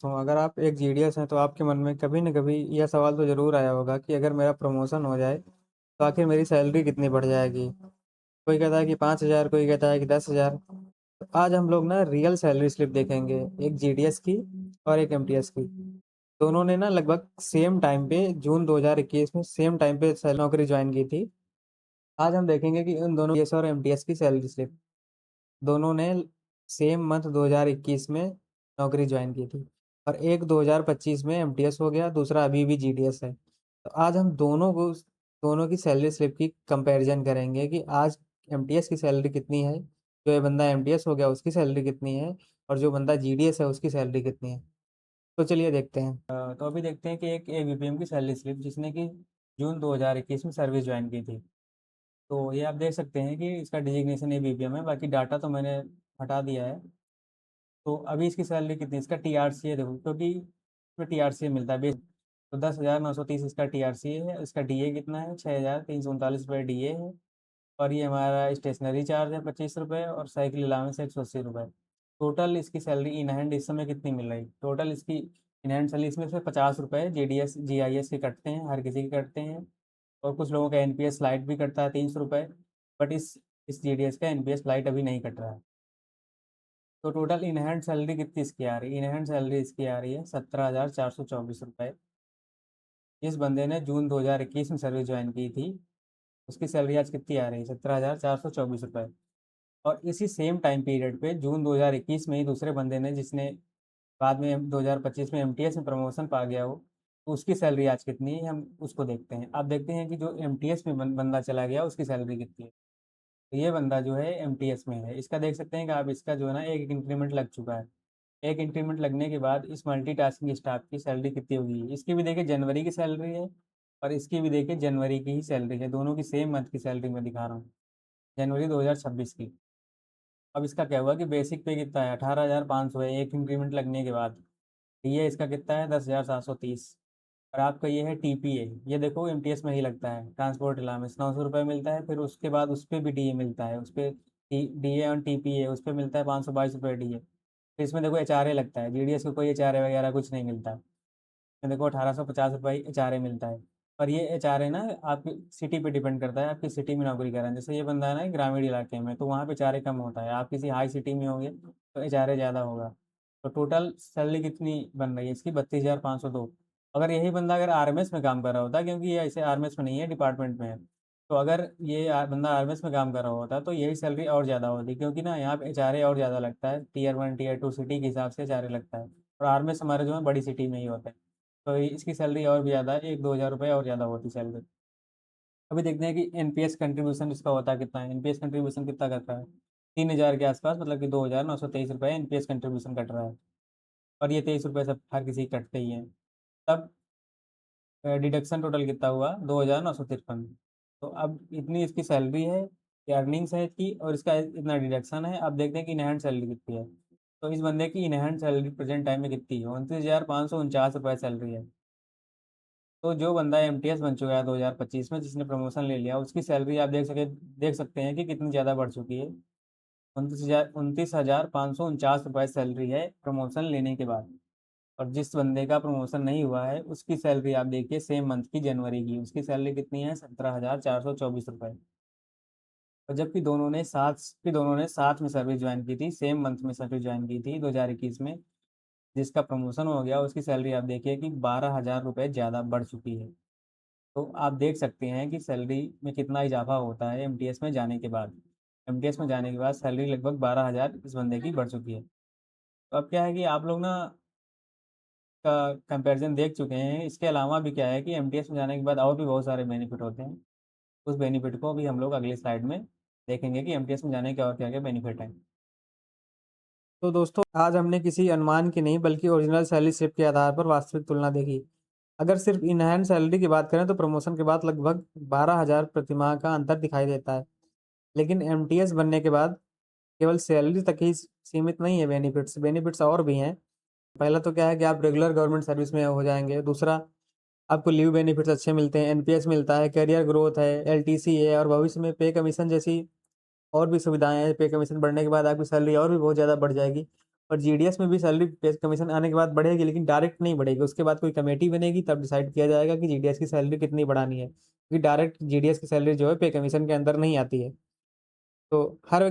तो अगर आप एक जीडीएस हैं तो आपके मन में कभी न कभी यह सवाल तो ज़रूर आया होगा कि अगर मेरा प्रमोशन हो जाए तो आखिर मेरी सैलरी कितनी बढ़ जाएगी। कोई कहता है कि 5,000, कोई कहता है कि 10,000। तो आज हम लोग ना रियल सैलरी स्लिप देखेंगे, एक जीडीएस की और एक एमटीएस की। दोनों ने ना लगभग सेम टाइम पे जून 2021 में सेम टाइम पे नौकरी ज्वाइन की थी। आज हम देखेंगे कि उन दोनों जीडीएस और एमटीएस की सैलरी स्लिप, दोनों ने सेम मंथ 2021 में नौकरी ज्वाइन की थी और एक 2025 में एमटीएस हो गया, दूसरा अभी भी जीडीएस है। तो आज हम दोनों की सैलरी स्लिप की कंपैरिजन करेंगे कि आज एमटीएस की सैलरी कितनी है, जो ये बंदा एमटीएस हो गया उसकी सैलरी कितनी है और जो बंदा जीडीएस है उसकी सैलरी कितनी है। तो चलिए देखते हैं। तो अभी देखते हैं कि एक एबीपीएम की सैलरी स्लिप जिसने कि जून 2021 में सर्विस ज्वाइन की थी। तो ये आप देख सकते हैं कि इसका डिजिग्नेशन एबीपीएम है, बाकी डाटा तो मैंने हटा दिया है। तो अभी इसकी सैलरी कितनी है, इसका टीआरसीए देखो, क्योंकि इसमें टीआरसीए मिलता है बेस। तो 10,930 इसका टीआरसीए है। इसका डीए कितना है, 6,339 रुपये डीए है। और ये हमारा स्टेशनरी चार्ज है 25 रुपये और साइकिल अलाउंस है 180 रुपये। टोटल इसकी सैलरी इन हैंड इस समय कितनी मिल रही, टोटल इसकी इन हैंड सैलरी इसमें से 50 रुपये जेडीएस जीआईएस के कटते हैं, हर किसी के कटते हैं। और कुछ लोगों का एनपीएस लाइट भी कटता है 300 रुपये। बट इस जीडीएस का एनपीएस लाइट अभी नहीं कट रहा है। तो टोटल इन हैंड सैलरी कितनी इसकी आ रही है, इन हैंड सैलरी इसकी आ रही है 17,424 रुपये। इस बंदे ने जून 2021 में सर्विस ज्वाइन की थी, उसकी सैलरी आज कितनी आ रही है, 17,424 रुपये। और इसी सेम टाइम पीरियड पे जून 2021 में ही दूसरे बंदे ने, जिसने बाद में 2025 में एमटीएस में प्रमोशन पा गया हो, तो उसकी सैलरी आज कितनी है हम उसको देखते हैं। आप देखते हैं कि जो एमटीएस में बंदा चला गया उसकी सैलरी कितनी है। तो ये बंदा जो है एमटीएस में है, इसका देख सकते हैं कि आप, इसका जो है ना एक इंक्रीमेंट लग चुका है। एक इंक्रीमेंट लगने के बाद इस मल्टीटास्किंग स्टाफ की सैलरी कितनी होगी, इसकी भी देखिए जनवरी की सैलरी है और इसकी भी देखिए जनवरी की ही सैलरी है, दोनों की सेम मंथ की सैलरी मैं दिखा रहा हूँ, जनवरी 2026 की। अब इसका क्या हुआ कि बेसिक पे कितना है, 18,500 है एक इंक्रीमेंट लगने के बाद। ये इसका कितना है, 10,730। और आपका ये है टीपीए, ये देखो एमटीएस में ही लगता है, ट्रांसपोर्ट अलाउंस 900 रुपये मिलता है। फिर उसके बाद उस पर भी डीए मिलता है, उस पर डीए और टीपीए उस पर मिलता है 522 रुपये डीए। फिर इसमें देखो एचआरए लगता है, जीडीएस को कोई एचआरए वगैरह कुछ नहीं मिलता। देखो 1850 रुपये एचआरए मिलता है। और ये एचआरए ना आपकी सिटी पे डिपेंड करता है, आपकी सिटी में नौकरी कर रहे हैं। जैसे ये बंदा है ना ग्रामीण इलाके में, तो वहाँ पे एचआरए कम होता है। आप किसी हाई सिटी में होंगे तो एचआरए ज़्यादा होगा। तो टोटल सैलरी कितनी बन रही है इसकी, 32,502। अगर यही बंदा अगर आरएमएस में काम कर रहा होता, क्योंकि ये ऐसे आरएमएस में नहीं है, डिपार्टमेंट में है। तो अगर ये बंदा आरएमएस में काम कर रहा होता तो यही सैलरी और ज़्यादा होती, क्योंकि ना यहाँ पे एचआरए और ज़्यादा लगता है, टीयर 1 टीयर 2 सिटी के हिसाब से एचआरए लगता है। और आरएमएस हमारे जो है बड़ी सिटी में ही होता है। तो इसकी सैलरी और भी ज़्यादा है, 1-2 हज़ार रुपये और ज़्यादा होती सैलरी। अभी देखते हैं कि एनपीएस कंट्रीब्यूशन इसका होता है कितना है, एनपीएस कंट्रीब्यूशन कितना करता है, 3,000 के आसपास, मतलब कि 2,923 रुपये एनपीएस कंट्रीब्यूशन कट रहा है। और ये 23 रुपये सब हर किसी के कटते ही हैं। तब डिडक्शन टोटल कितना हुआ, 2,953। तो अब इतनी इसकी सैलरी है, ये अर्निंग्स है इसकी, और इसका इतना डिडक्शन है। अब देखते हैं कि इन हैंड सैलरी कितनी है। तो इस बंदे की in hand salary present time में कितनी है, 29,549 रुपये सैलरी है। तो जो बंदा एमटीएस बन चुका है 2025 में, जिसने प्रमोशन ले लिया, उसकी सैलरी आप देख सकते हैं कि कितनी ज़्यादा बढ़ चुकी है। 29,549 रुपये सैलरी है प्रमोशन लेने के बाद। और जिस बंदे का प्रमोशन नहीं हुआ है उसकी सैलरी आप देखिए सेम मंथ की जनवरी की, उसकी सैलरी कितनी है, 17,424 रुपये। और जबकि दोनों ने साथ में सर्विस ज्वाइन की थी, सेम मंथ में सर्विस ज्वाइन की थी 2021 में। जिसका प्रमोशन हो गया उसकी सैलरी आप देखिए कि 12,000 रुपये ज़्यादा बढ़ चुकी है। तो आप देख सकते हैं कि सैलरी में कितना इजाफा होता है एमटीएस में जाने के बाद। एमटीएस में जाने के बाद सैलरी लगभग 12,000 इस बंदे की बढ़ चुकी है। तो अब क्या है कि आप लोग ना का कंपैरिजन देख चुके हैं, इसके अलावा भी क्या है कि एमटीएस में जाने के बाद और भी बहुत सारे बेनिफिट होते हैं। उस बेनिफिट को भी हम लोग अगली स्लाइड में देखेंगे कि एमटीएस में जाने के और क्या क्या बेनिफिट हैं। तो दोस्तों आज हमने किसी अनुमान की नहीं बल्कि ओरिजिनल सैलरी स्लिप के आधार पर वास्तविक तुलना देखी। अगर सिर्फ इन हैंड सैलरी की बात करें तो प्रमोशन के बाद लगभग 12,000 प्रतिमाह का अंतर दिखाई देता है। लेकिन एमटीएस बनने के बाद केवल सैलरी तक ही सीमित नहीं है, बेनिफिट्स बेनिफिट्स और भी हैं। पहला तो क्या है कि आप रेगुलर गवर्नमेंट सर्विस में हो जाएंगे। दूसरा, आपको लीव बेनिफिट्स अच्छे मिलते हैं, एनपीएस मिलता है, करियर ग्रोथ है, एलटीसी है और भविष्य में पे कमीशन जैसी और भी सुविधाएं हैं। पे कमीशन बढ़ने के बाद आपकी सैलरी और भी बहुत ज़्यादा बढ़ जाएगी। और जीडीएस में भी सैलरी पे कमीशन आने के बाद बढ़ेगी, लेकिन डायरेक्ट नहीं बढ़ेगी। उसके बाद कोई कमेटी बनेगी, तब डिसाइड किया जाएगा कि जीडीएस की सैलरी कितनी बढ़ानी है, क्योंकि डायरेक्ट जीडीएस की सैलरी जो है पे कमीशन के अंदर नहीं आती है। तो हर